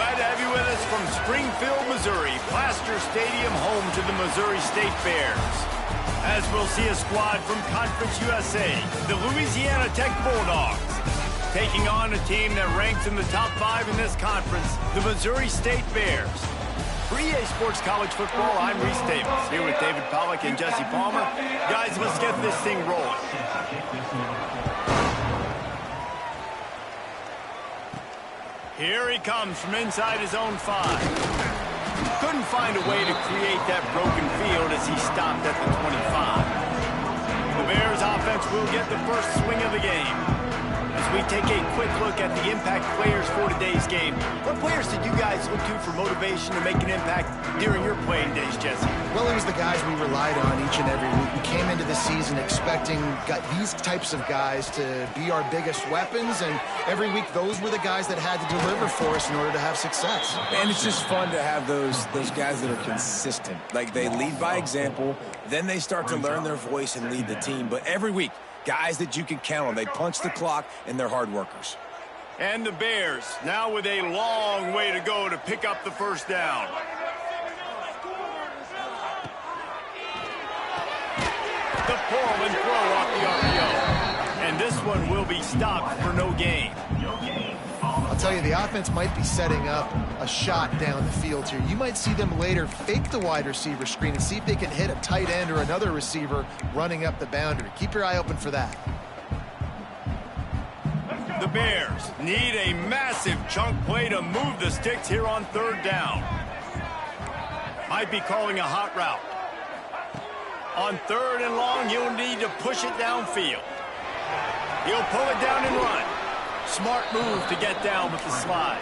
Glad to have you with us from Springfield, Missouri, Plaster Stadium, home to the Missouri State Bears. As we'll see a squad from Conference USA, the Louisiana Tech Bulldogs, taking on a team that ranks in the top 5 in this conference, the Missouri State Bears. For EA Sports College Football, I'm Reese Davis, here with David Pollack and Jesse Palmer. Guys, let's get this thing rolling. Here he comes from inside his own 5. Couldn't find a way to create that broken field as he stopped at the 25. The Bears offense will get the first swing of the game. As we take a quick look at the impact players for today's game, what players did you guys look to for motivation to make an impact during your playing days, Jesse? Well, it was the guys we relied on each and every week. We came into the season expecting these types of guys to be our biggest weapons, and every week those were the guys that had to deliver for us in order to have success. And it's just fun to have those guys that are consistent. Like, they lead by example, then they start to learn their voice and lead the team. But every week, guys that you can count on. They punch the clock, and they're hard workers. And the Bears, now with a long way to go to pick up the first down. The pull and throw off the RPO. And this one will be stopped for no gain. I'll tell you, the offense might be setting up a shot down the field here. You might see them later fake the wide receiver screen and see if they can hit a tight end or another receiver running up the boundary. Keep your eye open for that. The Bears need a massive chunk play to move the sticks here on third down. Might be calling a hot route. On third and long, you'll need to push it downfield. He'll pull it down and run. Smart move to get down with the slide.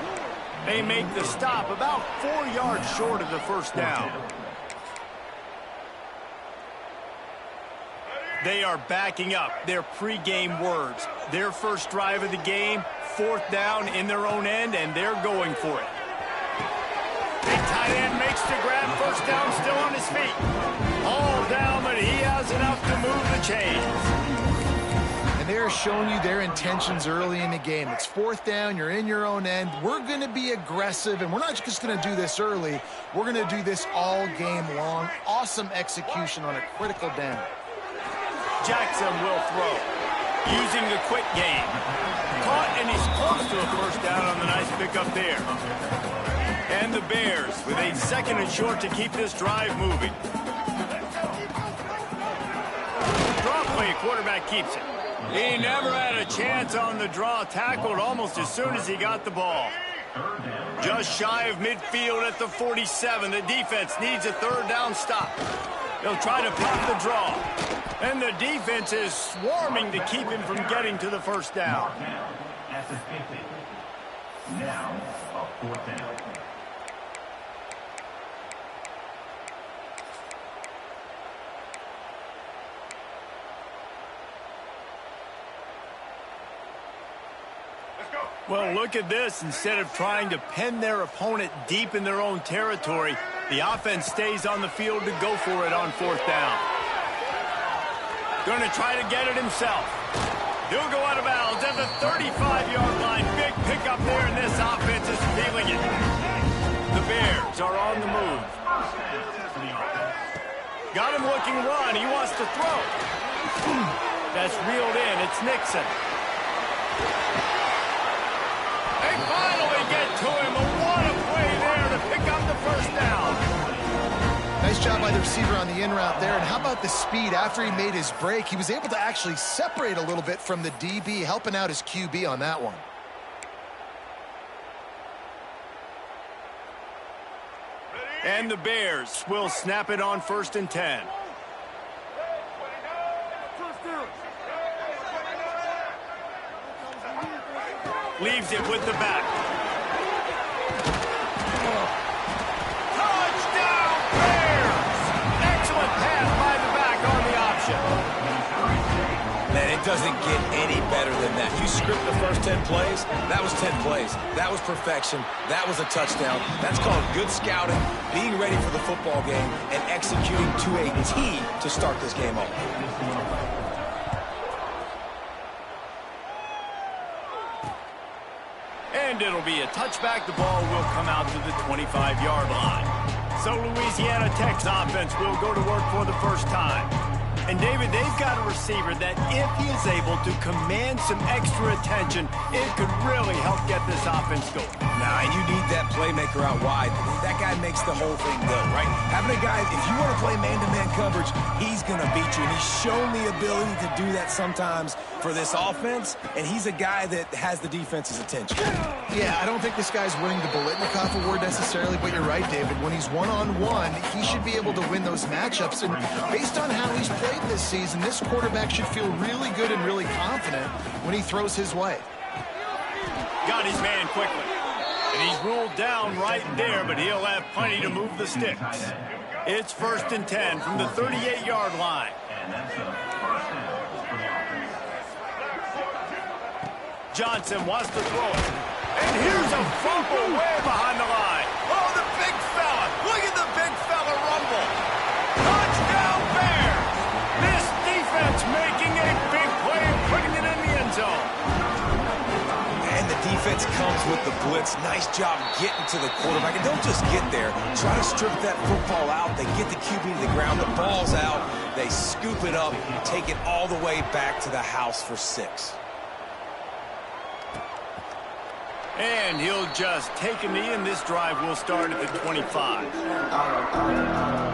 They make the stop about 4 yards short of the first down. They are backing up their pregame words. Their first drive of the game, 4th down in their own end, and they're going for it. Big tight end makes the grab, first down, still on his feet. All down, but he has enough to move the chains. And they're showing you their intentions early in the game. It's 4th down, you're in your own end. We're going to be aggressive, and we're not just going to do this early. We're going to do this all game long. Awesome execution on a critical down. Jackson will throw, using the quick game. Caught, and he's close to a first down on the nice pickup there. And the Bears with a 2nd and short to keep this drive moving. Draw play, quarterback keeps it. He never had a chance on the draw, tackled almost as soon as he got the ball. Just shy of midfield at the 47. The defense needs a 3rd down stop. They'll try to pop the draw. And the defense is swarming to keep him from getting to the first down. Now, a 4th down. Well, look at this. Instead of trying to pen their opponent deep in their own territory, the offense stays on the field to go for it on 4th down. Going to try to get it himself. He'll go out of bounds at the 35-yard line. Big pickup there, and this offense is feeling it. The Bears are on the move. Got him looking run. He wants to throw. That's reeled in. It's Nixon. They finally get to him. What a play there to pick up the first down. Nice job by the receiver on the in route there. And how about the speed? After he made his break, he was able to actually separate a little bit from the DB, helping out his QB on that one. And the Bears will snap it on 1st and 10. Leaves it with the back. Touchdown, Bears! Excellent pass by the back on the option. Man, it doesn't get any better than that. You script the first 10 plays, that was 10 plays. That was perfection. That was a touchdown. That's called good scouting, being ready for the football game, and executing to a T to start this game off. And it'll be a touchback. The ball will come out to the 25-yard line. So Louisiana Tech's offense will go to work for the first time. And, David, they've got a receiver that if he is able to command some extra attention, it could really help get this offense going. Nah, and you need that playmaker out wide. That guy makes the whole thing go, right? Having a guy, if you want to play man-to-man coverage, he's going to beat you. And he's shown the ability to do that sometimes for this offense, and he's a guy that has the defense's attention. Yeah, I don't think this guy's winning the Biletnikoff Award necessarily, but you're right, David. When he's one-on-one, he should be able to win those matchups. And based on how he's played this season, this quarterback should feel really good and really confident when he throws his way. Got his man quickly. And he's ruled down right there, but he'll have plenty to move the sticks. It's 1st and 10 from the 38-yard line. Johnson wants to throw it. And here's a fumble way behind the line. Oh, the big fella. Look at the big fella rumble. Touchdown Bears. This defense making a big play and putting it in the end zone. And the defense comes with the blitz. Nice job getting to the quarterback. And don't just get there. Try to strip that football out. They get the QB to the ground. The ball's out. They scoop it up, take it all the way back to the house for 6. And he'll just take a knee, and this drive will start at the 25.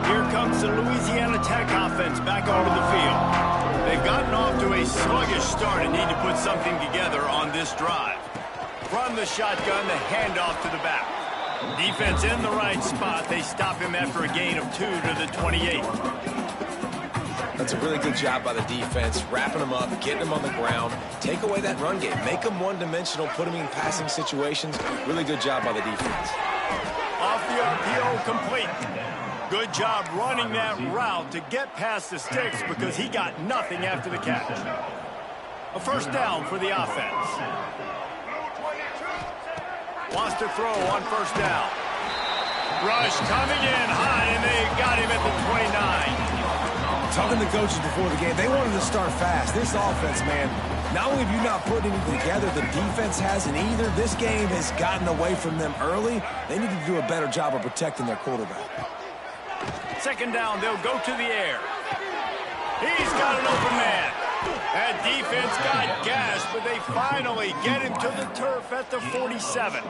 Here comes the Louisiana Tech offense back onto the field. They've gotten off to a sluggish start and need to put something together on this drive. From the shotgun, the handoff to the back. Defense in the right spot. They stop him after a gain of 2 to the 28. That's a really good job by the defense, wrapping them up, getting them on the ground, take away that run game, make them one-dimensional, put them in passing situations. Really good job by the defense. Off the RPO, complete. Good job running that route to get past the sticks because he got nothing after the catch. A 1st down for the offense. Wants to throw on 1st down. Rush coming in high, and they got him at the 29. Talking to coaches before the game, they wanted to start fast. This offense, man, not only have you not put anything together, the defense hasn't either. This game has gotten away from them early. They need to do a better job of protecting their quarterback. 2nd down, they'll go to the air. He's got an open man. That defense got gas, but they finally get him to the turf at the 47.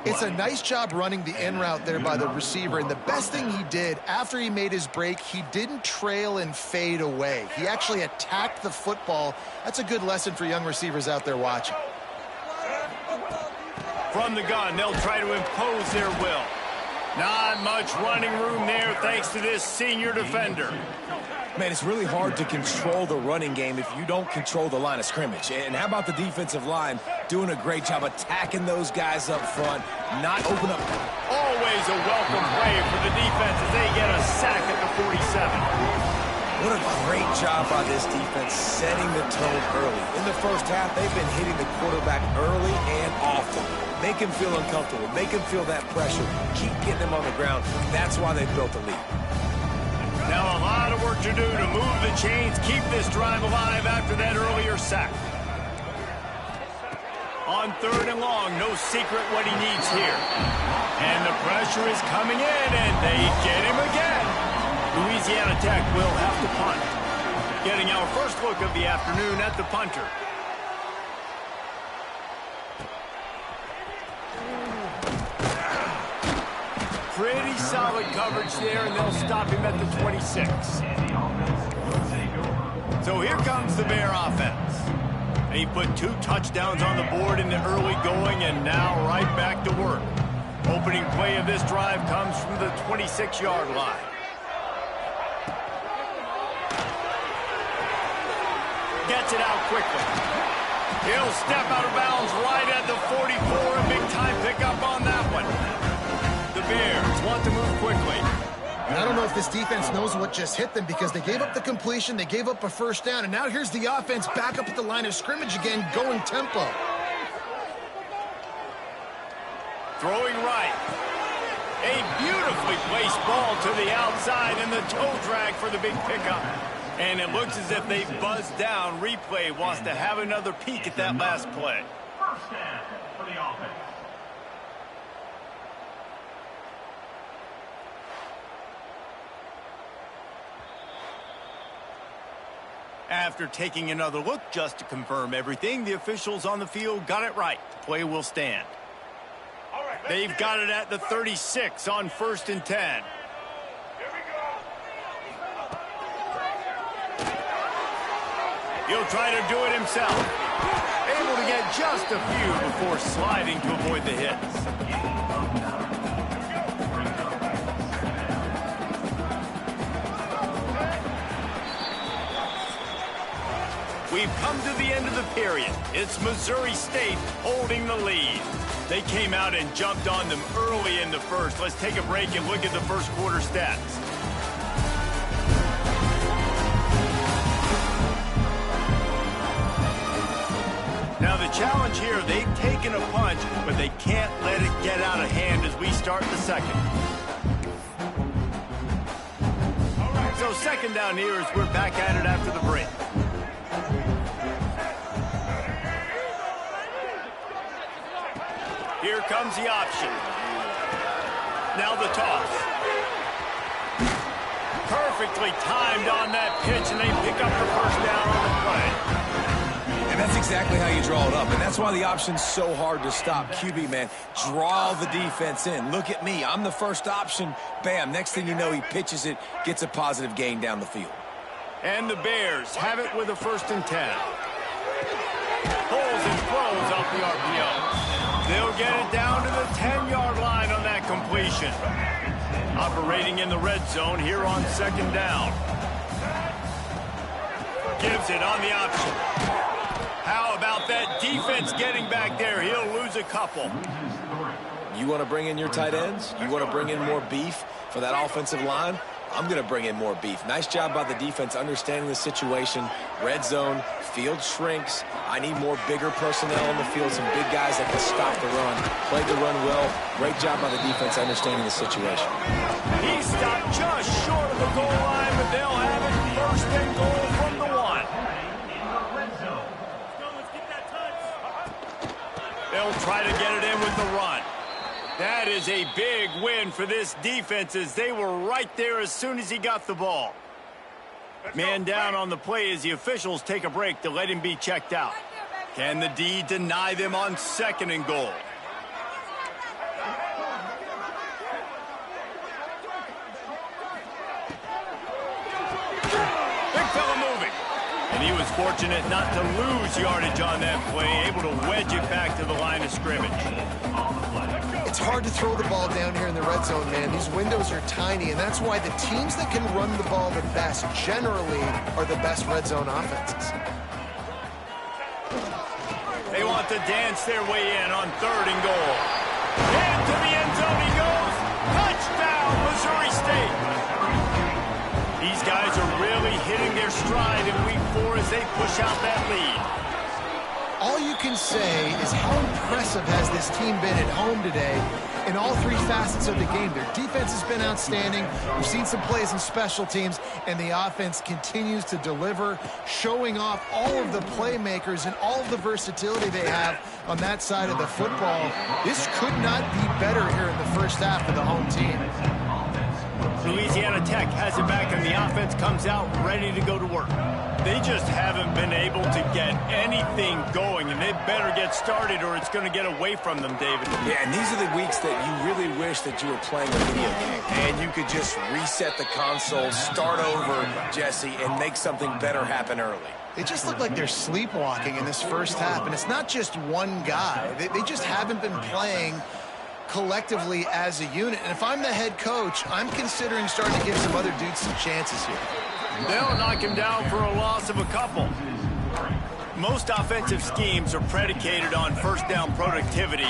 It's a nice job running the in route there by the receiver, and the best thing he did after he made his break, he didn't trail and fade away. He actually attacked the football. That's a good lesson for young receivers out there watching. From the gun, they'll try to impose their will. Not much running room there thanks to this senior defender. Man, it's really hard to control the running game if you don't control the line of scrimmage. And how about the defensive line doing a great job attacking those guys up front, not open up. Always a welcome play for the defense as they get a sack at the 47. What a great job by this defense setting the tone early. In the 1st half, they've been hitting the quarterback early and often. Make him feel uncomfortable. Make him feel that pressure. Keep getting him on the ground. That's why they've built the lead. Now a lot of work to do to move the chains, keep this drive alive after that earlier sack. On 3rd and long, no secret what he needs here. And the pressure is coming in, and they get him again. Louisiana Tech will have to punt. Getting our first look of the afternoon at the punter. Pretty solid coverage there, and they'll stop him at the 26. So here comes the Bear offense. He put 2 touchdowns on the board in the early going, and now right back to work. Opening play of this drive comes from the 26-yard line. Gets it out quickly. He'll step out of bounds right at the 44. A big-time pickup on that one. The Bears want to move quickly. And I don't know if this defense knows what just hit them because they gave up the completion, they gave up a 1st down, and now here's the offense back up at the line of scrimmage again, going tempo. Throwing right. A beautifully placed ball to the outside, and the toe drag for the big pickup. And it looks as if they buzzed down. Replay wants to have another peek at that last play. First down for the offense. After taking another look just to confirm everything, the officials on the field got it right. The play will stand. They've got it at the 36 on 1st and 10. He'll try to do it himself. Able to get just a few before sliding to avoid the hits. We've come to the end of the period. It's Missouri State holding the lead. They came out and jumped on them early in the first. Let's take a break and look at the first quarter stats. Now the challenge here, they've taken a punch, but they can't let it get out of hand as we start the second. So second down here as we're back at it after the break. Here comes the option. Now the toss. Perfectly timed on that pitch, and they pick up the first down on the play. And that's exactly how you draw it up, and that's why the option's so hard to stop. QB, man, draw the defense in. Look at me. I'm the first option. Bam. Next thing you know, he pitches it, gets a positive gain down the field. And the Bears have it with a 1st and 10. Pulls and throws off the RPO. They'll get it down to the 10-yard line on that completion. Operating in the red zone here on 2nd down. Gives it on the option. How about that defense getting back there? He'll lose a couple. You want to bring in your tight ends? You want to bring in more beef for that offensive line? I'm going to bring in more beef. Nice job by the defense understanding the situation. Red zone, field shrinks. I need more bigger personnel on the field, some big guys that can stop the run. Played the run well. Great job by the defense understanding the situation. He stopped just short of the goal line, but they'll have it 1st and goal from the 1. They'll try to get it in with the run. That is a big win for this defense as they were right there as soon as he got the ball. Man down on the play as the officials take a break to let him be checked out. Can the D deny them on 2nd and goal? Big fella moving. And he was fortunate not to lose yardage on that play, able to wedge it back to the line of scrimmage. It's hard to throw the ball down here in the red zone, man. These windows are tiny, and that's why the teams that can run the ball the best generally are the best red zone offenses. They want to dance their way in on 3rd and goal. Into the end zone he goes. Touchdown, Missouri State. These guys are really hitting their stride in week 4 as they push out that lead. All you can say is how impressive has this team been at home today in all 3 facets of the game. Their defense has been outstanding. We've seen some plays in special teams, and the offense continues to deliver, showing off all of the playmakers and all of the versatility they have on that side of the football. This could not be better here in the first half of the home team. Louisiana Tech has it back, and the offense comes out ready to go to work. They just haven't been able to get anything going, and they better get started or it's going to get away from them, David. Yeah, and these are the weeks that you really wish that you were playing a video game and you could just reset the console, start over, Jesse, and make something better happen early. They just look like they're sleepwalking in this first half, and it's not just one guy. They just haven't been playing collectively as a unit. And if I'm the head coach, I'm considering starting to give some other dudes some chances here. They'll knock him down for a loss of a couple. Most offensive schemes are predicated on 1st down productivity.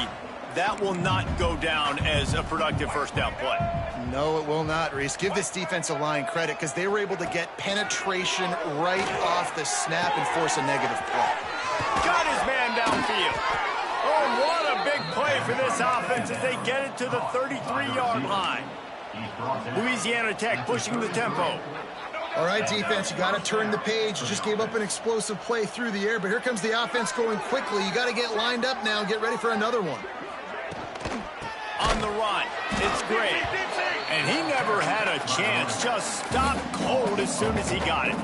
That will not go down as a productive 1st down play. No, it will not, Reese. Give this defensive line credit because they were able to get penetration right off the snap and force a negative play. Got his man downfield. Oh, what a big play for this offense as they get it to the 33-yard line. Louisiana Tech pushing the tempo. All right, defense, you got to turn the page. You just gave up an explosive play through the air, but here comes the offense going quickly. You got to get lined up now and get ready for another one. On the run, it's Gray. And he never had a chance. Just stopped cold as soon as he got it.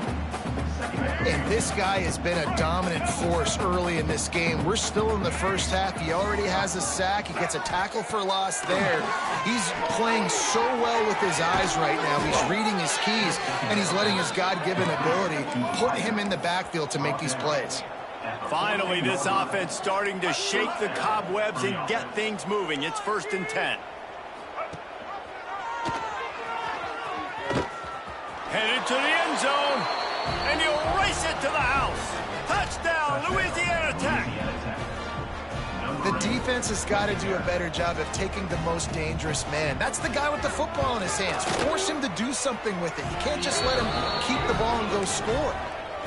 And this guy has been a dominant force early in this game. We're still in the first half. He already has a sack. He gets a tackle for loss there. He's playing so well with his eyes right now. He's reading his keys, and he's letting his God-given ability put him in the backfield to make these plays. Finally, this offense starting to shake the cobwebs and get things moving. It's 1st and 10. Headed to the end zone. And he'll race it to the house. Touchdown, Louisiana Tech. The defense has got to do a better job of taking the most dangerous man. That's the guy with the football in his hands. Force him to do something with it. You can't just let him keep the ball and go score.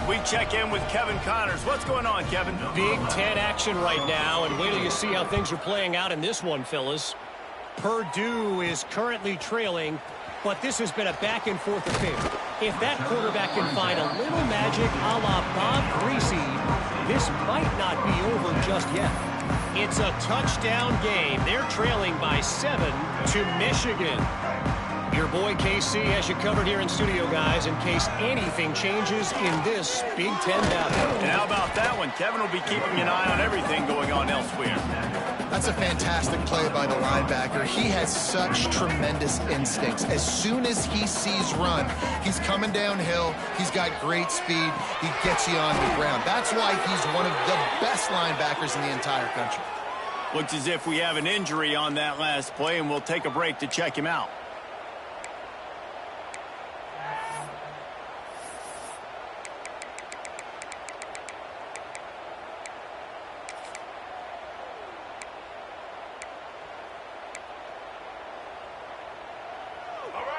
We check in with Kevin Connors. What's going on, Kevin? Big Ten action right now, and wait till you see how things are playing out in this one, fellas. Purdue is currently trailing, but this has been a back-and-forth affair. If that quarterback can find a little magic a la Bob Greasy, this might not be over just yet. It's a touchdown game. They're trailing by 7 to Michigan. Your boy KC has you covered here in studio, guys, in case anything changes in this Big Ten battle. And how about that one? Kevin will be keeping an eye on everything going on elsewhere. That's a fantastic play by the linebacker. He has such tremendous instincts. As soon as he sees run, he's coming downhill. He's got great speed. He gets you on the ground. That's why he's one of the best linebackers in the entire country. Looks as if we have an injury on that last play, and we'll take a break to check him out.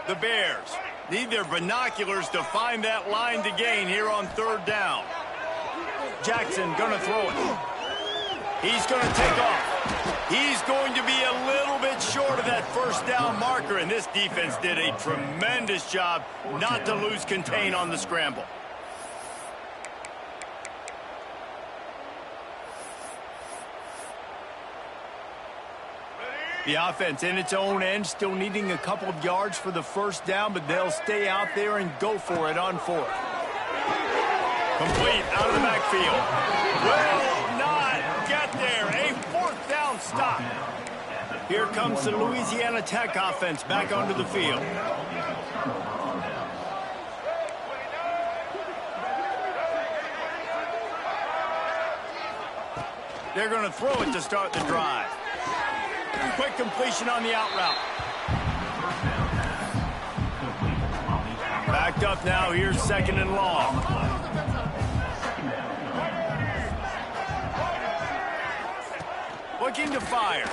The Bears need their binoculars to find that line to gain here on 3rd down. Jackson gonna throw it. He's gonna take off. He's going to be a little bit short of that 1st down marker, and this defense did a tremendous job not to lose contain on the scramble. The offense in its own end, still needing a couple of yards for the 1st down, but they'll stay out there and go for it on 4th. Complete out of the backfield. Will not get there. A 4th down stop. Here comes the Louisiana Tech offense back onto the field. They're going to throw it to start the drive. Quick completion on the out route. Backed up now. Here's 2nd and long. Looking to fire.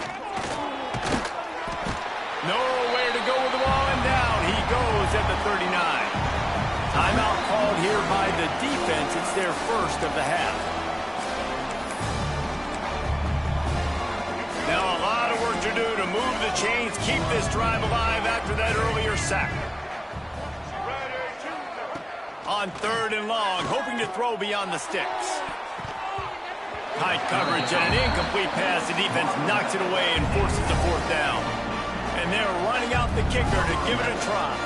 Nowhere to go with the ball, and down he goes at the 39. Timeout called here by the defense. It's their 1st of the half. Now a lot of work to do to move the chains, keep this drive alive after that earlier sack. On 3rd and long, hoping to throw beyond the sticks. Tight coverage and an incomplete pass. The defense knocks it away and forces a 4th down. And they're running out the kicker to give it a try.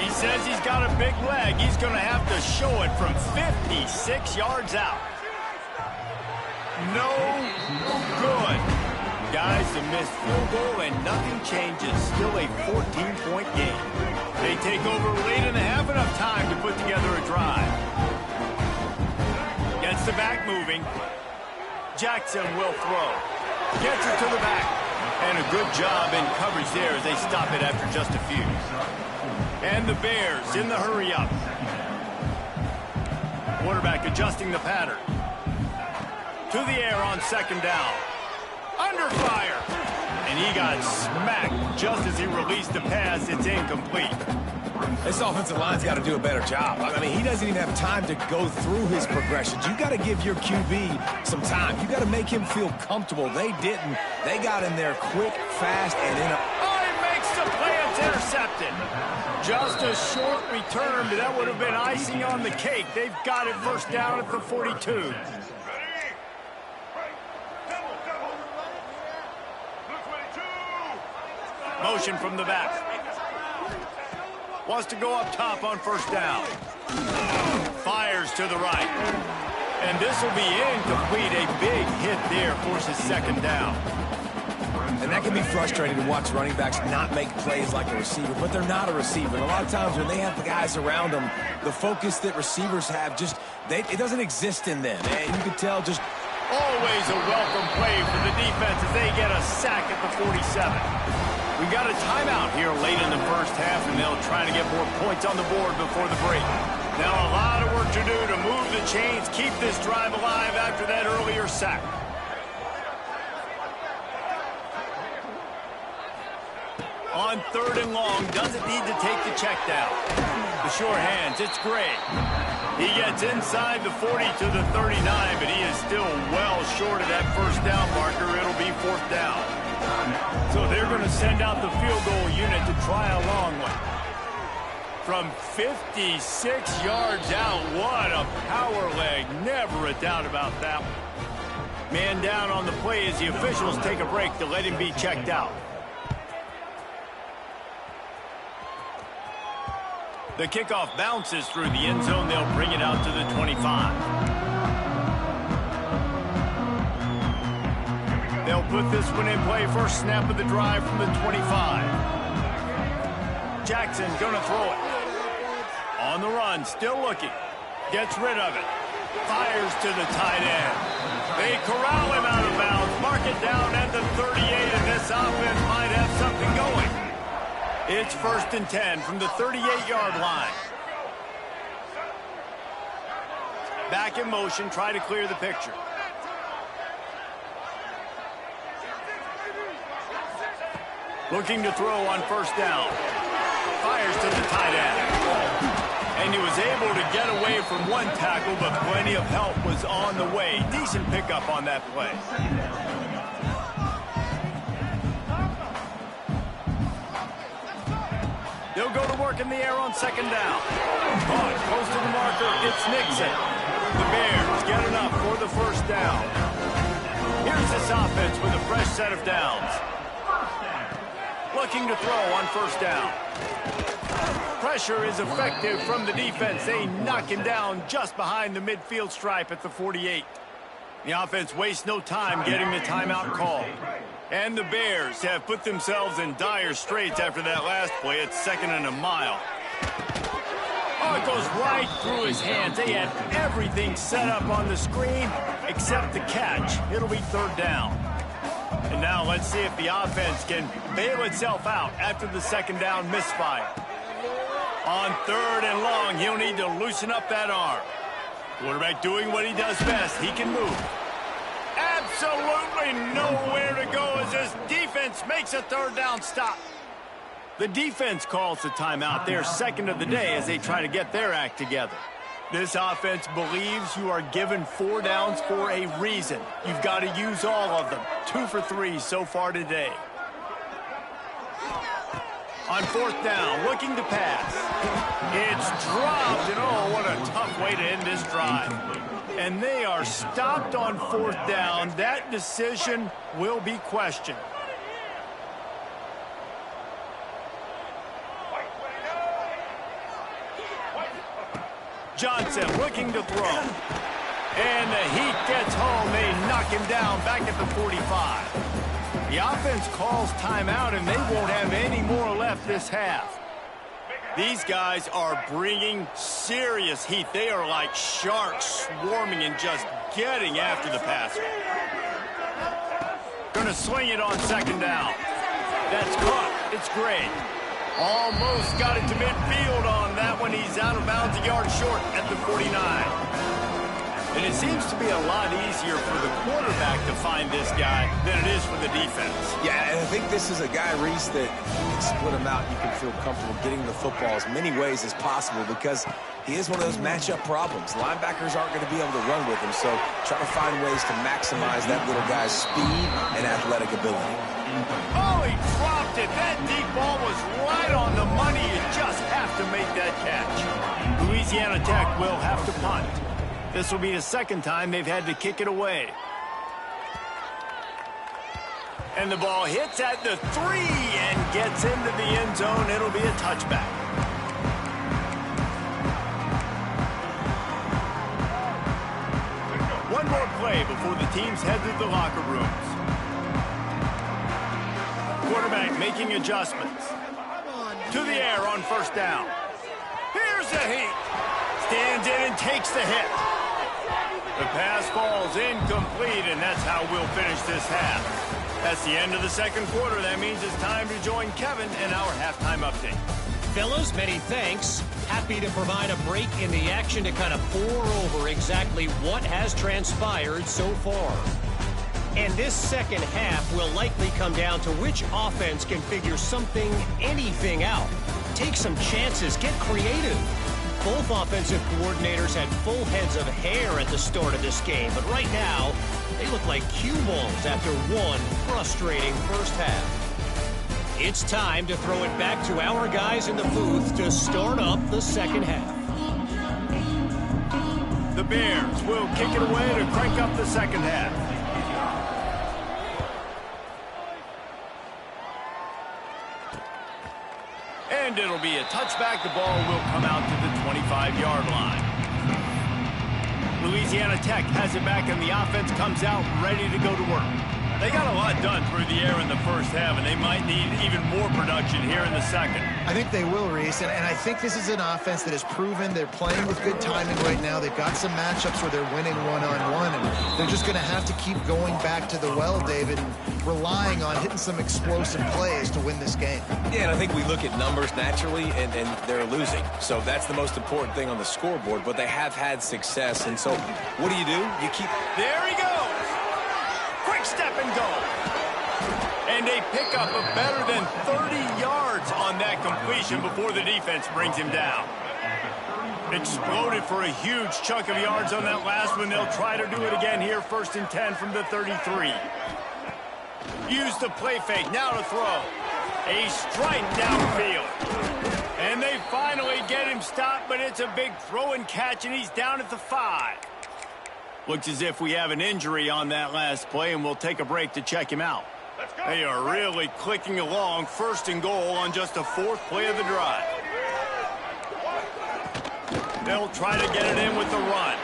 He says he's got a big leg. He's going to have to show it from 56 yards out. No good. Guys, a missed field goal and nothing changes. Still a 14-point game. They take over late in the half, enough time to put together a drive. Gets the back moving. Jackson will throw. Gets it to the back. And a good job in coverage there as they stop it after just a few. And the Bears in the hurry up. Quarterback adjusting the pattern. To the air on 2nd down. Under fire. And he got smacked just as he released the pass. It's incomplete. This offensive line's got to do a better job. I mean, he doesn't even have time to go through his progressions. You got to give your QB some time. You got to make him feel comfortable. They didn't. They got in there quick, fast, and in a... Oh, he makes the play. It's intercepted. intercepted. Just a short return, but that would have been icing on the cake. They've got it first down at the 42. Motion from the back. Wants to go up top on first down. Fires to the right. And this will be incomplete. A big hit there, forces second down. And that can be frustrating to watch running backs not make plays like a receiver, but they're not a receiver. And a lot of times when they have the guys around them, the focus that receivers have it doesn't exist in them. And you can tell just... Always a welcome play for the defense as they get a sack at the 47. We got a timeout here late in the first half, and they'll try to get more points on the board before the break. Now a lot of work to do to move the chains, keep this drive alive after that earlier sack. On third and long, doesn't need to take the check down. The short hands, it's Gray. He gets inside the 40 to the 39, but he is still well short of that first down marker. It'll be fourth down. So they're going to send out the field goal unit to try a long one. From 56 yards out, what a power leg. Never a doubt about that one. Man down on the play as the officials take a break to let him be checked out. The kickoff bounces through the end zone. They'll bring it out to the 25. They'll put this one in play. First snap of the drive from the 25. Jackson gonna throw it. On the run, still looking. Gets rid of it. Fires to the tight end. They corral him out of bounds. Mark it down at the 38, and this offense might have something going. It's first and 10 from the 38-yard line. Back in motion, try to clear the picture. Looking to throw on first down. Fires to the tight end. And he was able to get away from one tackle, but plenty of help was on the way. Decent pickup on that play. They'll go to work in the air on second down. Caught close to the marker. It's Nixon. The Bears get enough for the first down. Here's this offense with a fresh set of downs. Looking to throw on first down. Pressure is effective from the defense. They knock him down just behind the midfield stripe at the 48. The offense wastes no time getting the timeout called. And the Bears have put themselves in dire straits after that last play. It's second and a mile. Oh, it goes right through his hands. They had everything set up on the screen except the catch. It'll be third down. And now let's see if the offense can bail itself out after the second down misfire. On third and long, he'll need to loosen up that arm. Quarterback doing what he does best. He can move. Absolutely nowhere to go as this defense makes a third down stop. The defense calls the timeout. They're second of the day as they try to get their act together. This offense believes you are given 4 downs for a reason. You've got to use all of them. 2 for 3 so far today. On fourth down, looking to pass. It's dropped, and oh, what a tough way to end this drive. And they are stopped on fourth down. That decision will be questioned. Johnson looking to throw. And the heat gets home. They knock him down back at the 45. The offense calls timeout, and they won't have any more left this half. These guys are bringing serious heat. They are like sharks swarming and just getting after the passer. Going to swing it on second down. That's caught. It's Gray. Almost got it to midfield on that one. He's out of bounds a yard short at the 49. And it seems to be a lot easier for the quarterback to find this guy than it is for the defense. Yeah, and I think this is a guy, Reese, that you can split him out. You can feel comfortable getting the football as many ways as possible because he is one of those matchup problems. Linebackers aren't going to be able to run with him, so try to find ways to maximize that little guy's speed and athletic ability. Oh, he dropped it. That deep ball was right on the Louisiana Tech will have to punt. This will be the second time they've had to kick it away. And the ball hits at the 3 and gets into the end zone. It'll be a touchback. One more play before the teams head to the locker rooms. Quarterback making adjustments. To the air on first down. Here's the heat. Stands in and takes the hit. The pass falls incomplete, and that's how we'll finish this half. That's the end of the second quarter. That means it's time to join Kevin in our halftime update. Fellas, many thanks. Happy to provide a break in the action to kind of pour over exactly what has transpired so far. And this second half will likely come down to which offense can figure something, anything out. Take some chances, get creative. Both offensive coordinators had full heads of hair at the start of this game, but right now, they look like cue balls after one frustrating first half. It's time to throw it back to our guys in the booth to start up the second half. The Bears will kick it away to crank up the second half. And it'll be a touchback. The ball will come out to the 25-yard line. Louisiana Tech has it back, and the offense comes out ready to go to work. They got a lot done through the air in the first half, and they might need even more production here in the second. I think they will, Reese, and I think this is an offense that has proven they're playing with good timing right now. They've got some matchups where they're winning one-on-one, and they're just going to have to keep going back to the well, David, and relying on hitting some explosive plays to win this game. Yeah, and I think we look at numbers naturally, and they're losing. So that's the most important thing on the scoreboard, but they have had success. And so what do? You keep... There he goes! Quick step and go. And a pickup of better than 30 yards on that completion before the defense brings him down. Exploded for a huge chunk of yards on that last one. They'll try to do it again here, 1st and 10 from the 33. Use the play fake, now to throw. A strike downfield. And they finally get him stopped, but it's a big throw and catch, and he's down at the 5. Looks as if we have an injury on that last play, and we'll take a break to check him out. They are really clicking along, 1st and goal on just the 4th play of the drive. They'll try to get it in with the run.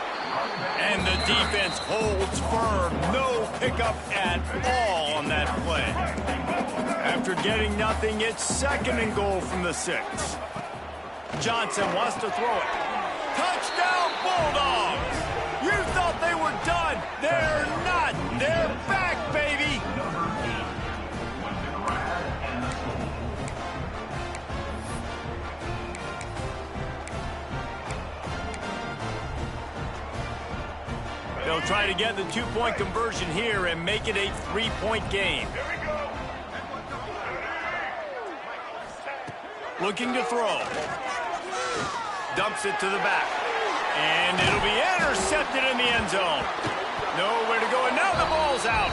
And the defense holds firm. No pickup at all on that play. After getting nothing, it's 2nd and goal from the 6. Johnson wants to throw it. Touchdown, Bulldogs! You thought they were done. They're not. They're back, baby. They'll try to get the 2-point conversion here and make it a 3-point game. Looking to throw. Dumps it to the back. And it'll be intercepted in the end zone. Nowhere to go, and now the ball's out.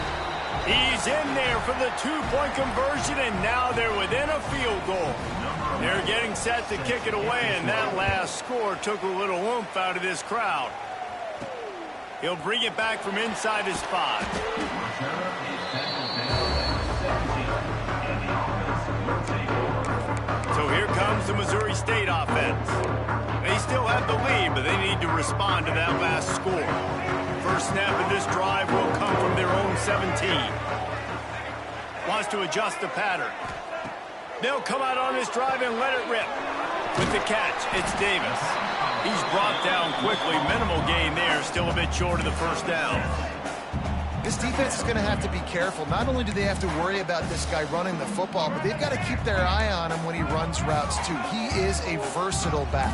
He's in there for the 2-point conversion, and now they're within a field goal. They're getting set to kick it away, and that last score took a little oomph out of this crowd. He'll bring it back from inside his 5. So here comes the Missouri State offense. They still have the lead, but they need to respond to that last score. First snap of this drive will come from their own 17. Wants to adjust the pattern. They'll come out on this drive and let it rip. With the catch, it's Davis. He's brought down quickly. Minimal gain there, still a bit short of the first down. This defense is going to have to be careful. Not only do they have to worry about this guy running the football, but they've got to keep their eye on him when he runs routes too. He is a versatile back.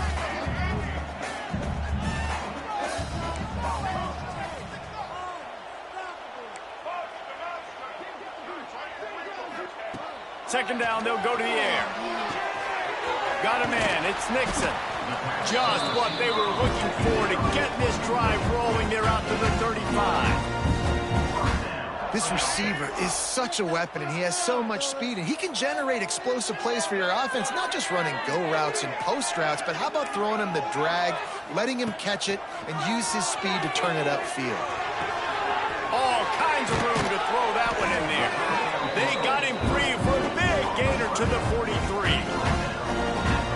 Second down, they'll go to the air. Got a man, it's Nixon. Just what they were looking for to get this drive rolling. They're out to the 35. This receiver is such a weapon, and he has so much speed, and he can generate explosive plays for your offense, not just running go routes and post routes, but how about throwing him the drag, letting him catch it, and use his speed to turn it upfield. All kinds of room to throw that one in there. They got him free for a big gainer to the 43.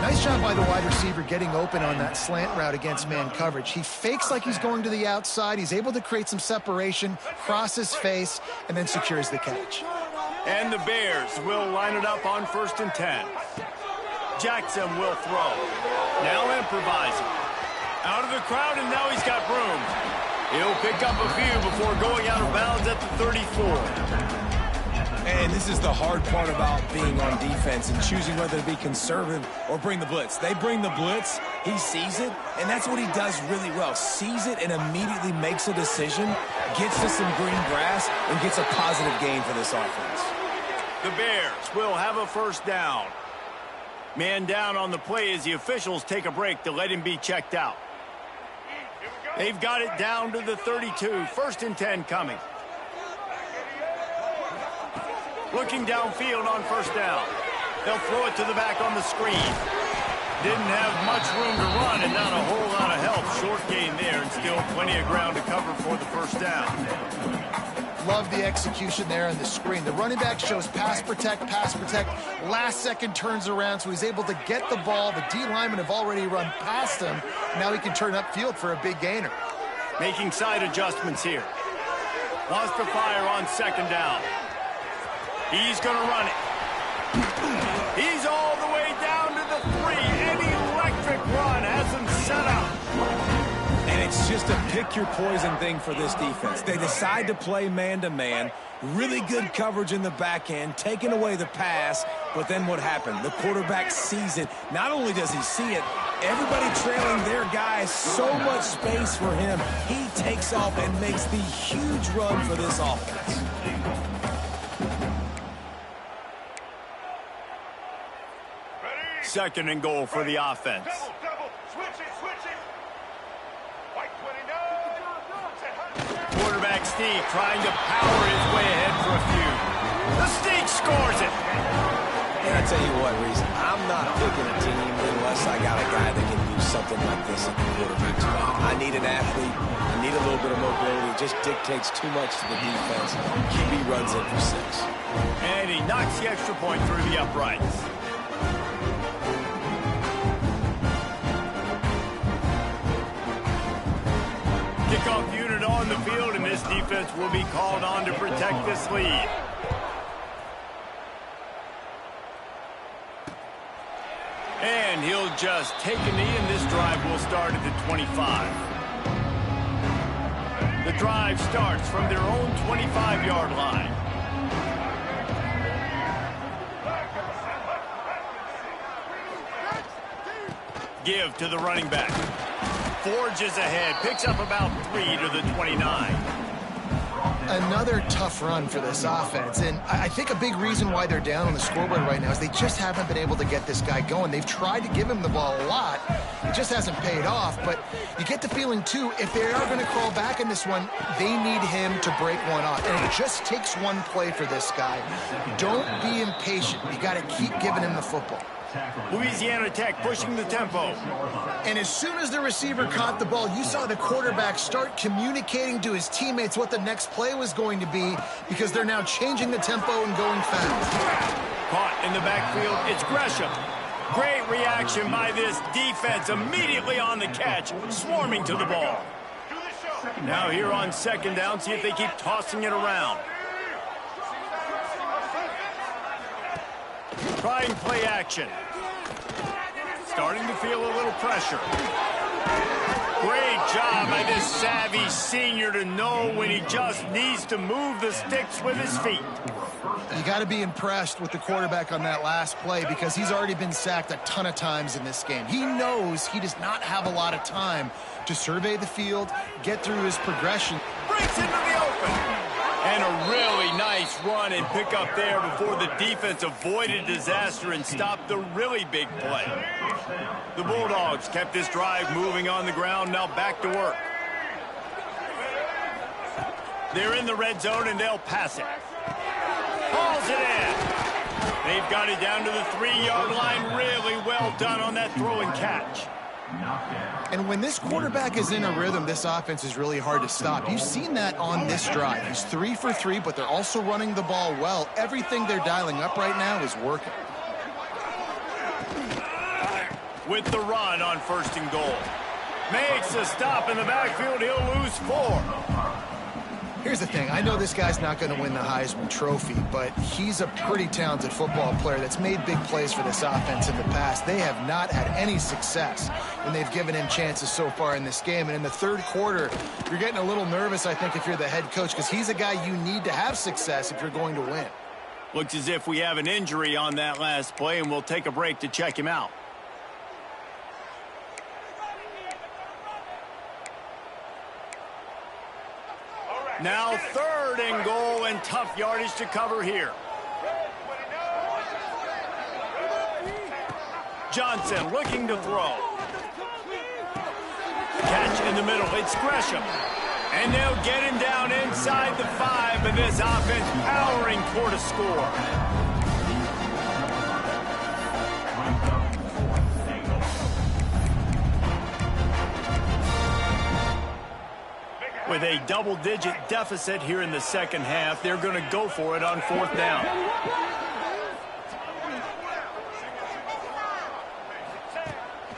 Nice job by the wide receiver getting open on that slant route against man coverage. He fakes like he's going to the outside. He's able to create some separation, cross his face, and then secures the catch. And the Bears will line it up on 1st and 10. Jackson will throw. Now improvising. Out of the crowd, and now he's got room. He'll pick up a few before going out of bounds at the 34. And this is the hard part about being on defense and choosing whether to be conservative or bring the blitz. They bring the blitz, he sees it, and that's what he does really well. Sees it and immediately makes a decision, gets to some green grass, and gets a positive gain for this offense. The Bears will have a 1st down. Man down on the play as the officials take a break to let him be checked out. They've got it down to the 32. 1st and 10 coming. Looking downfield on 1st down. They'll throw it to the back on the screen. Didn't have much room to run and not a whole lot of help. Short gain there and still plenty of ground to cover for the 1st down. Love the execution there on the screen. The running back shows pass protect, last second turns around, so he's able to get the ball. The D linemen have already run past him. Now he can turn upfield for a big gainer. Making side adjustments here. Wants to fire on 2nd down. He's going to run it. He's all the way down to the 3. An electric run has him set up. And it's just a pick-your-poison thing for this defense. They decide to play man-to-man, really good coverage in the back end, taking away the pass, but then what happened? The quarterback sees it. Not only does he see it, everybody trailing their guy, so much space for him. He takes off and makes the huge run for this offense. 2nd and goal for the offense. Quarterback sneak trying to power his way ahead for a few. The sneak scores it. And I tell you what, Reese, I'm not picking a team unless I got a guy that can do something like this at the quarterback spot. I need an athlete. I need a little bit of mobility. It just dictates too much to the defense. QB runs in for 6. And he knocks the extra point through the uprights. Kickoff unit on the field, and this defense will be called on to protect this lead. And he'll just take a knee, and this drive will start at the 25. The drive starts from their own 25-yard line. Give to the running back. Forges ahead, picks up about 3 to the 29. Another tough run for this offense, and I think a big reason why they're down on the scoreboard right now is they just haven't been able to get this guy going. They've tried to give him the ball a lot. It just hasn't paid off, but you get the feeling, too, if they are going to crawl back in this one, they need him to break one off, and it just takes one play for this guy. Don't be impatient. You got to keep giving him the football. Louisiana Tech pushing the tempo. And as soon as the receiver caught the ball, you saw the quarterback start communicating to his teammates what the next play was going to be because they're now changing the tempo and going fast. Caught in the backfield, it's Gresham. Great reaction by this defense, immediately on the catch, swarming to the ball. Now here on 2nd down, see if they keep tossing it around. Trying play action. Starting to feel a little pressure. Great job by this savvy senior to know when he just needs to move the sticks with his feet. You got to be impressed with the quarterback on that last play because he's already been sacked a ton of times in this game. He knows he does not have a lot of time to survey the field, get through his progression. Breaks into the open. And a really nice run and pick up there before the defense avoided disaster and stopped the really big play. The Bulldogs kept this drive moving on the ground, now back to work. They're in the red zone, and they'll pass it. Hauls it in. They've got it down to the 3-yard line. Really well done on that throw and catch. And when this quarterback is in a rhythm, this offense is really hard to stop. You've seen that on this drive. He's 3 for 3, but they're also running the ball well. Everything they're dialing up right now is working. With the run on 1st and goal. Makes a stop in the backfield. He'll lose 4. Here's the thing. I know this guy's not going to win the Heisman Trophy, but he's a pretty talented football player that's made big plays for this offense in the past. They have not had any success when they've given him chances so far in this game. And in the 3rd quarter, you're getting a little nervous, I think, if you're the head coach, because he's a guy you need to have success if you're going to win. Looks as if we have an injury on that last play, and we'll take a break to check him out. Now 3rd and goal, and tough yardage to cover here. Johnson looking to throw. Catch in the middle. It's Gresham. And they'll get him down inside the 5, and this offense powering toward a score. With a double-digit deficit here in the 2nd half, they're going to go for it on 4th down.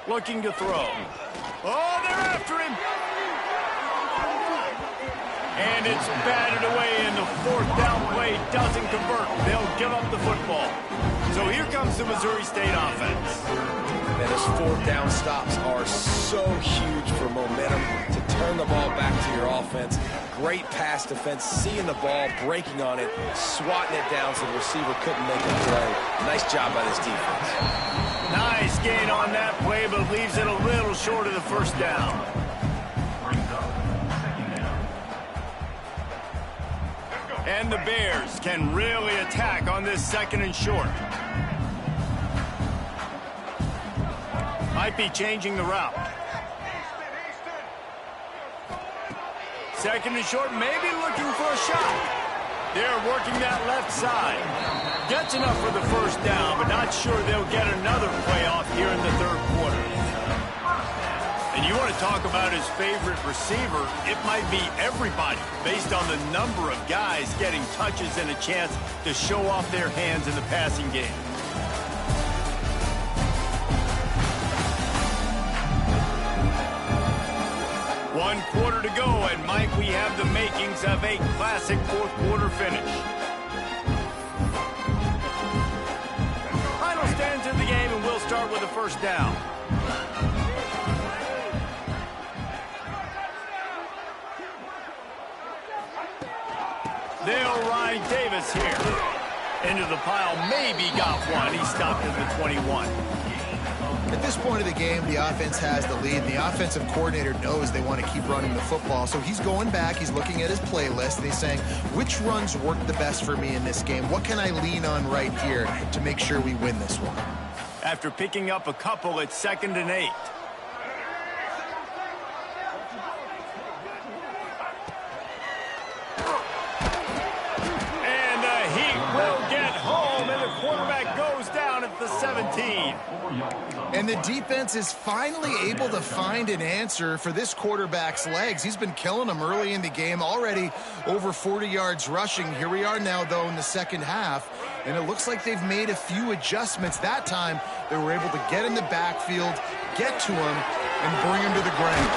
Looking to throw. Oh, they're after him. And it's batted away, and the 4th down play doesn't convert. They'll give up the football. So here comes the Missouri State offense. Man, those 4th down stops are so huge for momentum to turn the ball back to your offense. Great pass defense, seeing the ball, breaking on it, swatting it down so the receiver couldn't make a play. Nice job by this defense. Nice gain on that play, but leaves it a little short of the 1st down. And the Bears can really attack on this 2nd and short. Might be changing the route. 2nd and short, maybe looking for a shot. They're working that left side. Gets enough for the 1st down, but not sure they'll get another play off here in the 3rd quarter. And you want to talk about his favorite receiver, it might be everybody, based on the number of guys getting touches and a chance to show off their hands in the passing game. One quarter to go, and Mike, we have the makings of a classic 4th quarter finish. Final stands in the game, and we'll start with the 1st down. They'll ride Davis here. Into the pile, maybe got one. He stopped at the 21. At this point of the game, the offense has the lead. The offensive coordinator knows they want to keep running the football. So he's going back, he's looking at his playlist, and he's saying, which runs work the best for me in this game? What can I lean on right here to make sure we win this one? After picking up a couple, it's 2nd and 8. And the Heat will get home, and the quarterback goes down at the 17. And the defense is finally able to find an answer for this quarterback's legs. He's been killing them early in the game, already over 40 yards rushing. Here we are now, though, in the 2nd half, and it looks like they've made a few adjustments. That time, they were able to get in the backfield, get to him, and bring him to the ground.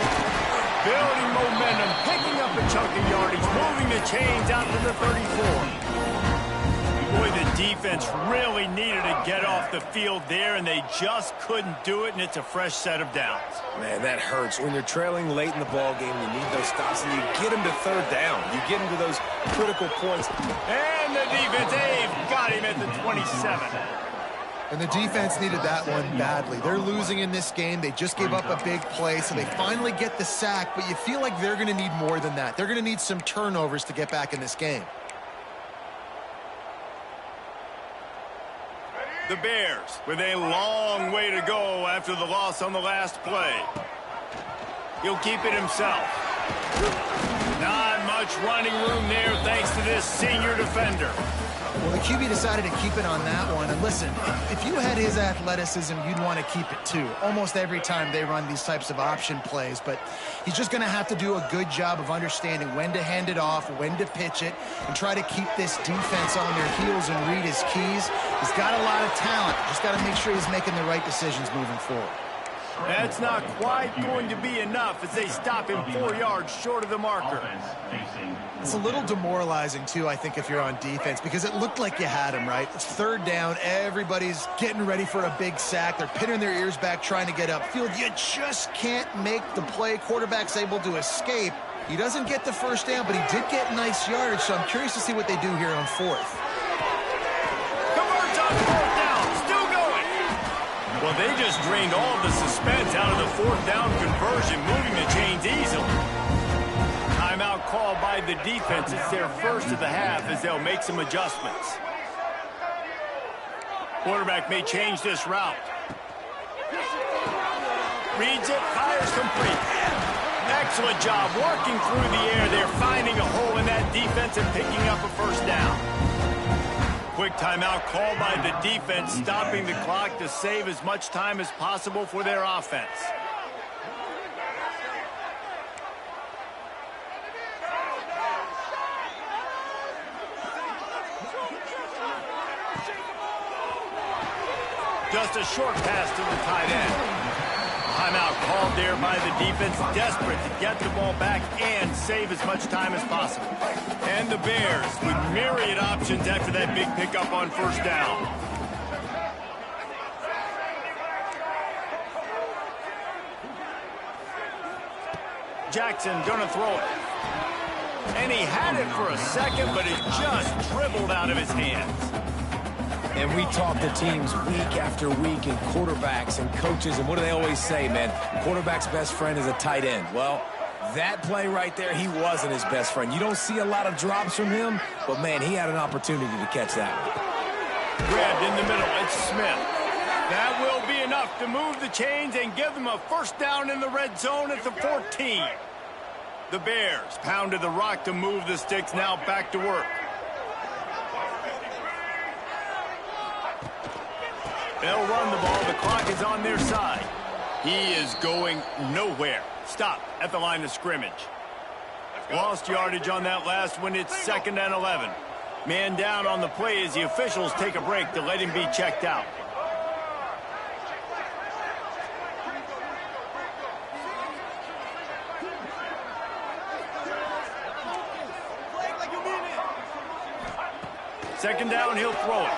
Building momentum, picking up a chunk of yardage, moving the chains out to the 34. Boy, the defense really needed to get off the field there, and they just couldn't do it, and it's a fresh set of downs. Man, that hurts. When you're trailing late in the ball game, you need those stops, and you get them to 3rd down. You get them to those critical points. And the defense, they've got him at the 27. And the defense needed that one badly. They're losing in this game. They just gave up a big play, so they finally get the sack, but you feel like they're going to need more than that. They're going to need some turnovers to get back in this game. The Bears with a long way to go after the loss on the last play. He'll keep it himself. Not much running room there thanks to this senior defender. Well, the QB decided to keep it on that one. And listen, if you had his athleticism, you'd want to keep it too. Almost every time they run these types of option plays. But he's just going to have to do a good job of understanding when to hand it off, when to pitch it, and try to keep this defense on their heels and read his keys. He's got a lot of talent. Just got to make sure he's making the right decisions moving forward. That's not quite going to be enough as they stop him 4 yards short of the marker. It's a little demoralizing, too, I think, if you're on defense, because it looked like you had him, right? It's third down. Everybody's getting ready for a big sack. They're pinning their ears back trying to get upfield. You just can't make the play. Quarterback's able to escape. He doesn't get the first down, but he did get nice yardage, so I'm curious to see what they do here on fourth. Converts on fourth down. Still going. Well, they just drained all the suspense out of the fourth down conversion, moving the chains easily. Timeout called by the defense. It's their first of the half as they'll make some adjustments. Quarterback may change this route. Reads it, fires complete. Excellent job working through the air. They're finding a hole in that defense and picking up a first down. Quick timeout called by the defense, stopping the clock to save as much time as possible for their offense. Just a short pass to the tight end. Timeout called there by the defense, desperate to get the ball back and save as much time as possible. And the Bears with myriad options after that big pickup on first down. Jackson gonna throw it. And he had it for a second, but it just dribbled out of his hands. And we talk to teams week after week and quarterbacks and coaches, and what do they always say, man? Quarterback's best friend is a tight end. Well, that play right there, he wasn't his best friend. You don't see a lot of drops from him, but, man, he had an opportunity to catch that one. Grabbed in the middle, it's Smith. That will be enough to move the chains and give them a first down in the red zone at the 14. The Bears pounded the rock to move the sticks, now back to work. They'll run the ball. The clock is on their side. He is going nowhere. Stop at the line of scrimmage. Lost yardage on that last one. It's 2nd and 11. Man down on the play as the officials take a break to let him be checked out. Second down, he'll throw it.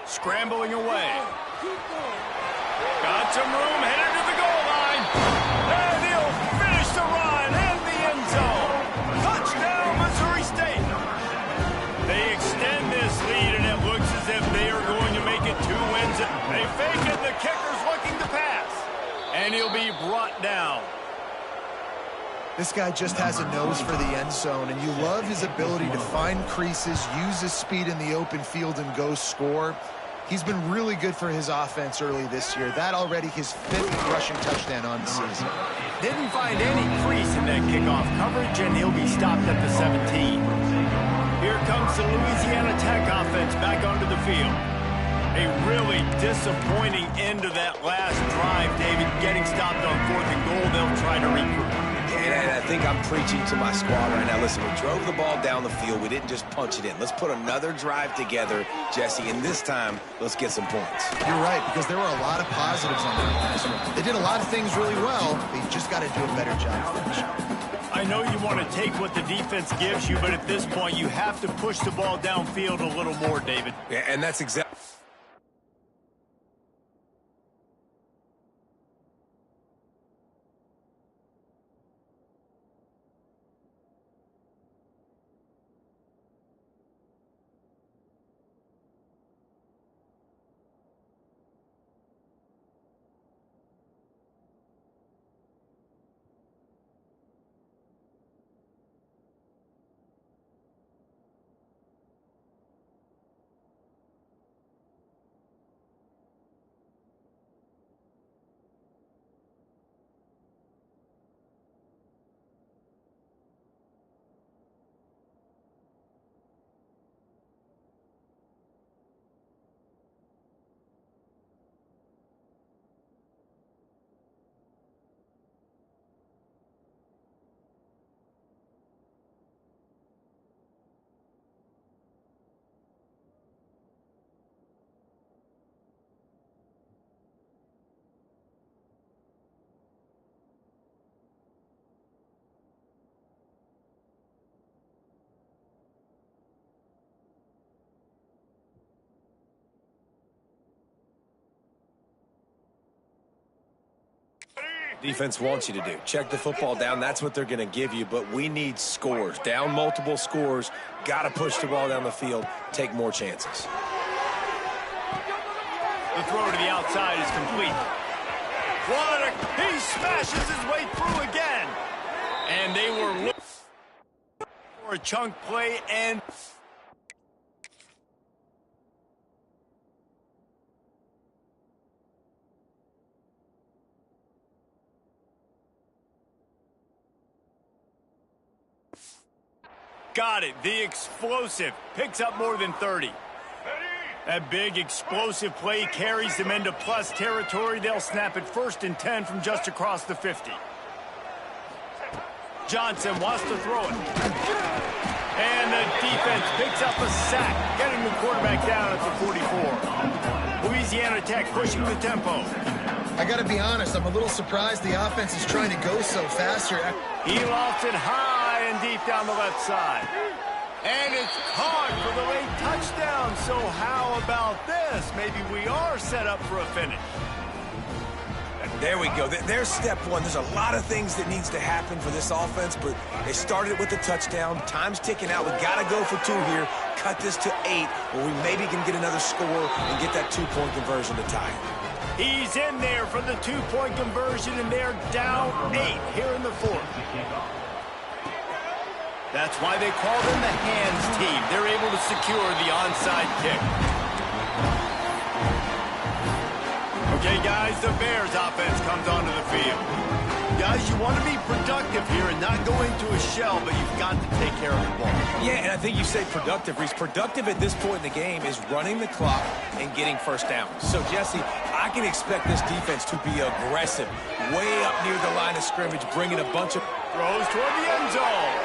Scrambling away. Got some room, headed to the goal line. And he'll finish the run in the end zone. Touchdown, Missouri State. They extend this lead, and it looks as if they are going to make it 2 wins. They fake it, the kicker's looking to pass. And he'll be brought down. This guy just has a nose for the end zone, and you love his ability to find creases, use his speed in the open field, and go score. He's been really good for his offense early this year. That already his 5th rushing touchdown on the season. Didn't find any crease in that kickoff coverage, and he'll be stopped at the 17. Here comes the Louisiana Tech offense back onto the field. A really disappointing end to that last drive, David. Getting stopped on 4th and goal, they'll try to regroup. And I think I'm preaching to my squad right now. Listen, we drove the ball down the field. We didn't just punch it in. Let's put another drive together, Jesse, and this time, let's get some points. You're right, because there were a lot of positives on that last one. They did a lot of things really well. They just got to do a better job finishing. I know you want to take what the defense gives you, but at this point, you have to push the ball downfield a little more, David. Yeah, and that's exactly Defense wants you to do. Check the football down. That's what they're going to give you, but we need scores. Down multiple scores. Got to push the ball down the field. Take more chances. The throw to the outside is complete. He smashes his way through again. And they were looking for a chunk play and... Got it. The explosive picks up more than 30. That big explosive play carries them into plus territory. They'll snap it 1st and 10 from just across the 50. Johnson wants to throw it. And the defense picks up a sack, getting the quarterback down at the 44. Louisiana Tech pushing the tempo. I got to be honest, I'm a little surprised the offense is trying to go so fast here. He lofts it high and deep down the left side. And it's caught for the late touchdown. So how about this? Maybe we are set up for a finish. There we go. There's step one. There's a lot of things that needs to happen for this offense, but they started with the touchdown. Time's ticking out. We got to go for 2 here. Cut this to 8, where we maybe can get another score and get that 2-point conversion to tie it. He's in there for the 2-point conversion, and they're down 8 here in the 4th. That's why they call them the hands team. They're able to secure the onside kick. Okay, guys, the Bears offense comes onto the field. Guys, you want to be productive here and not go into a shell, but you've got to take care of the ball. Yeah, and I think you say productive, Reese. Productive at this point in the game is running the clock and getting first down. So, Jesse, I can expect this defense to be aggressive, way up near the line of scrimmage, bringing a bunch of... Throws toward the end zone.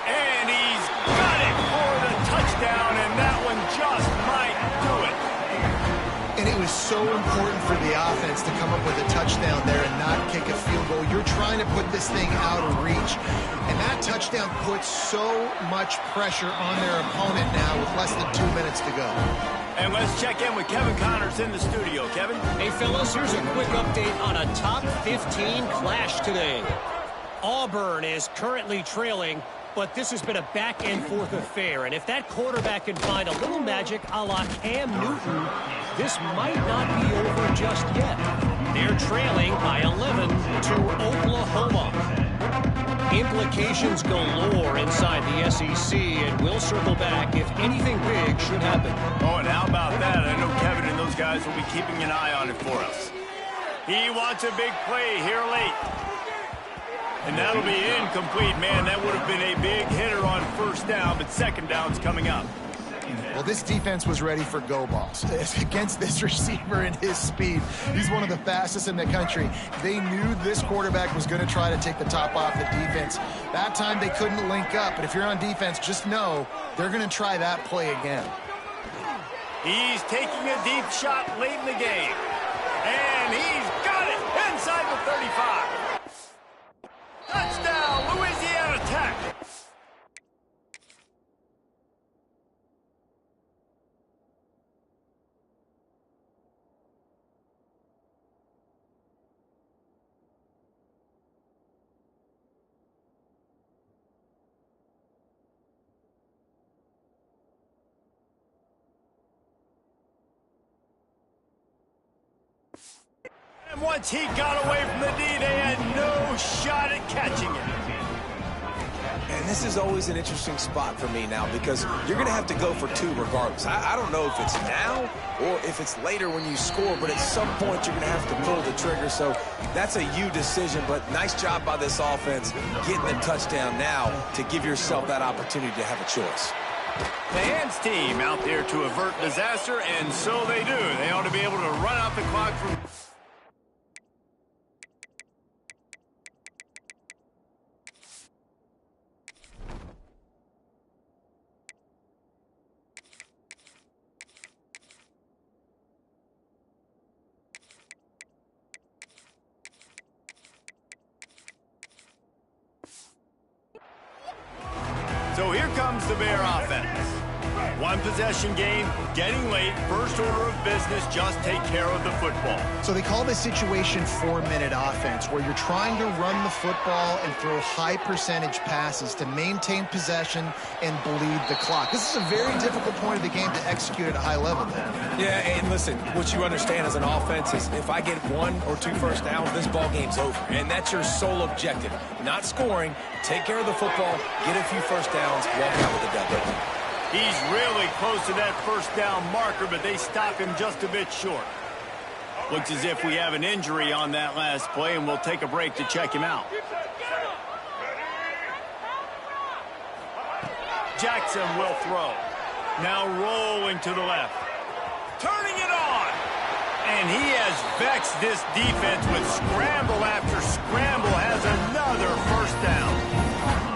And he's got it for the touchdown, and that one just might do it. And it was so important for the offense to come up with a touchdown there and not kick a field goal. You're trying to put this thing out of reach. And that touchdown puts so much pressure on their opponent now with less than 2 minutes to go. And let's check in with Kevin Connors in the studio. Kevin? Hey, fellas, here's a quick update on a top 15 clash today. Auburn is currently trailing, but this has been a back-and-forth affair. And if that quarterback can find a little magic a la Cam Newton, this might not be over just yet. They're trailing by 11 to Oklahoma. Implications galore inside the SEC, and we'll circle back if anything big should happen. Oh, and how about that? I know Kevin and those guys will be keeping an eye on it for us. He wants a big play here late. And that'll be incomplete. Man, that would have been a big hitter on 1st down, but 2nd down's coming up. Well, this defense was ready for go balls against this receiver and his speed. He's one of the fastest in the country. They knew this quarterback was going to try to take the top off the defense. That time they couldn't link up, but if you're on defense, just know they're going to try that play again. He's taking a deep shot late in the game. And he's got it inside the 35. Touchdown, Louisiana Tech. And once he got away from the D, they had no shot at catching it. And this is always an interesting spot for me now because you're going to have to go for 2 regardless. I don't know if it's now or if it's later when you score, but at some point you're going to have to pull the trigger. So that's a you decision, but nice job by this offense getting the touchdown now to give yourself that opportunity to have a choice. The hands team out there to avert disaster, and so they do. They ought to be able to run out the clock from... So here comes the Bear offense. One possession game, getting late, first order of business, just take care of the football. So they call this situation 4-minute offense, where you're trying to run the football and throw high percentage passes to maintain possession and bleed the clock. This is a very difficult point of the game to execute at a high level, Dan. Yeah, and listen, what you understand as an offense is if I get 1 or 2 first downs, this ball game's over. And that's your sole objective. Not scoring, take care of the football, get a few first downs, walk out with the W. He's really close to that first down marker, but they stop him just a bit short. Looks as if we have an injury on that last play, and we'll take a break to check him out. Jackson will throw. Now rolling to the left. Turning it on. And he has vexed this defense with scramble after scramble, has another first down.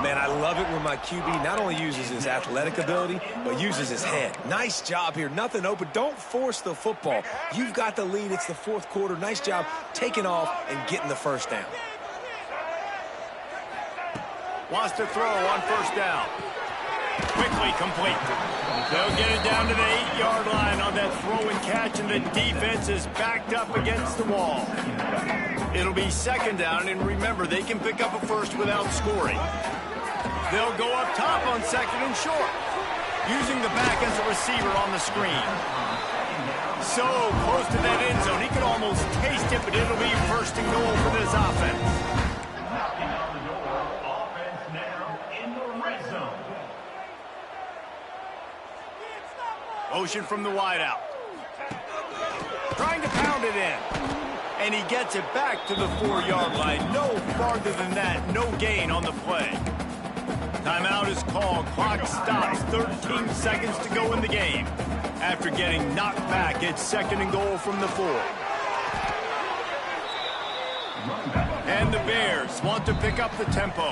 Man, I love it when my QB not only uses his athletic ability, but uses his head. Nice job here. Nothing open. Don't force the football. You've got the lead. It's the fourth quarter. Nice job taking off and getting the first down. Wants to throw on first down. Quickly complete. They'll get it down to the 8-yard line on that throw and catch, and the defense is backed up against the wall. It'll be second down, and remember, they can pick up a first without scoring. They'll go up top on second and short, using the back as a receiver on the screen. So close to that end zone, he could almost taste it, but it'll be first and goal for this offense. Knocking on the door, offense now in the red zone. Motion from the wideout. Trying to pound it in. And he gets it back to the 4-yard line. No farther than that. No gain on the play. Timeout is called. Clock stops. 13 seconds to go in the game. After getting knocked back, it's second and goal from the 4. And the Bears want to pick up the tempo.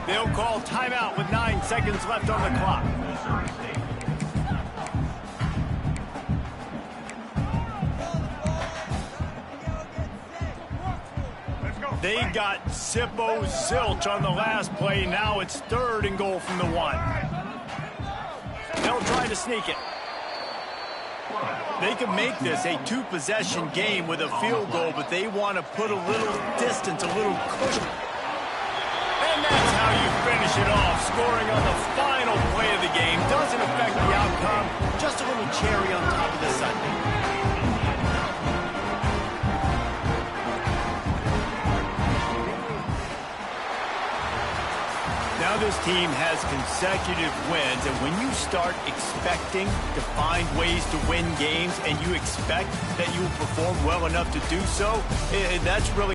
They'll call timeout with 9 seconds left on the clock. They got Zippo Zilch on the last play. Now it's third and goal from the 1. They'll try to sneak it. They can make this a 2-possession game with a field goal, but they want to put a little distance, a little cushion. And that's how you finish it off. Scoring on the final play of the game doesn't affect the outcome. Just a little cherry on top of the sundae. Now this team has consecutive wins, and when you start expecting to find ways to win games and you expect that you will perform well enough to do so, that's really